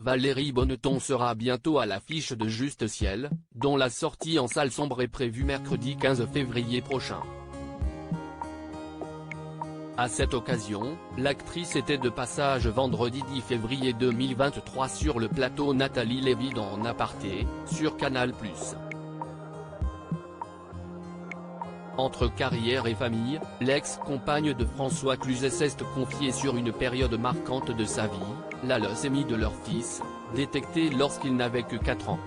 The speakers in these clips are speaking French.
Valérie Bonneton sera bientôt à l'affiche de Juste Ciel, dont la sortie en salle sombre est prévue mercredi 15 février prochain. À cette occasion, l'actrice était de passage vendredi 10 février 2023 sur le plateau Nathalie Lévy dans En aparté, sur Canal+. Entre carrière et famille, l'ex-compagne de François Cluzet s'est confiée sur une période marquante de sa vie, la leucémie de leur fils, détectée lorsqu'il n'avait que 4 ans.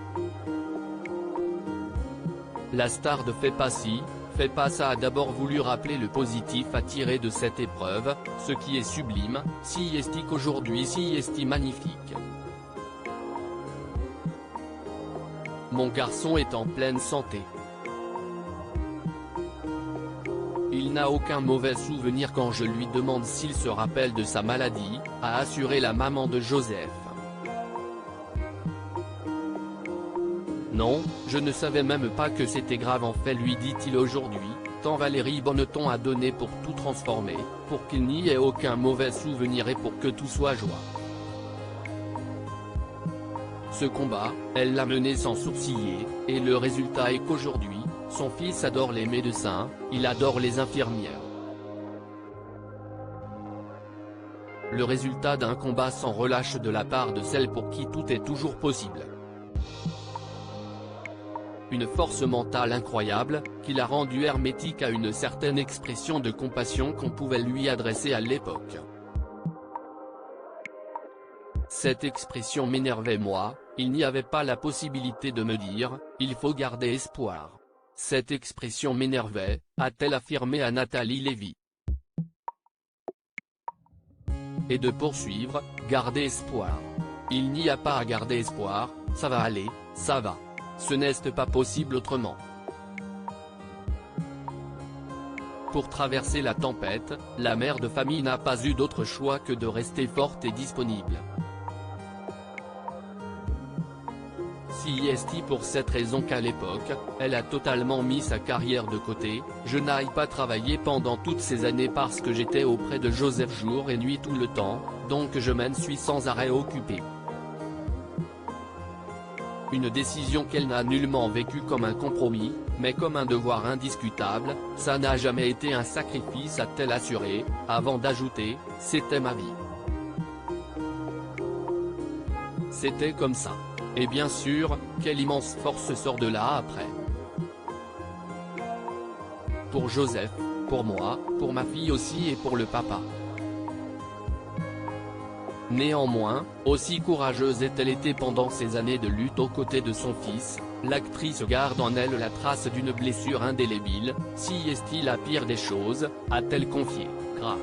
La star de Fais pas ci, Fais pas ça a d'abord voulu rappeler le positif à tirer de cette épreuve, ce qui est sublime, si estique aujourd'hui si esti magnifique. Mon garçon est en pleine santé. Il n'a aucun mauvais souvenir quand je lui demande s'il se rappelle de sa maladie, a assuré la maman de Joseph. Non, je ne savais même pas que c'était grave en fait, lui dit-il aujourd'hui, tant Valérie Bonneton a donné pour tout transformer, pour qu'il n'y ait aucun mauvais souvenir et pour que tout soit joie. Ce combat, elle l'a mené sans sourciller, et le résultat est qu'aujourd'hui, son fils adore les médecins, il adore les infirmières. Le résultat d'un combat sans relâche de la part de celle pour qui tout est toujours possible. Une force mentale incroyable, qui l'a rendu hermétique à une certaine expression de compassion qu'on pouvait lui adresser à l'époque. Cette expression m'énervait moi, il n'y avait pas la possibilité de me dire, il faut garder espoir. Cette expression m'énervait, a-t-elle affirmé à Nathalie Lévy. Et de poursuivre, garder espoir. Il n'y a pas à garder espoir, ça va aller, ça va. Ce n'est pas possible autrement. Pour traverser la tempête, la mère de famille n'a pas eu d'autre choix que de rester forte et disponible. Si est pour cette raison qu'à l'époque, elle a totalement mis sa carrière de côté, je n'aille pas travailler pendant toutes ces années parce que j'étais auprès de Joseph jour et nuit tout le temps, donc je m'en suis sans arrêt occupée. Une décision qu'elle n'a nullement vécue comme un compromis, mais comme un devoir indiscutable, ça n'a jamais été un sacrifice a-t-elle assuré, avant d'ajouter, c'était ma vie. C'était comme ça. Et bien sûr, quelle immense force sort de là après. Pour Joseph, pour moi, pour ma fille aussi et pour le papa. Néanmoins, aussi courageuse est-elle été pendant ces années de lutte aux côtés de son fils, l'actrice garde en elle la trace d'une blessure indélébile, si est-il la pire des choses, a-t-elle confié, grave.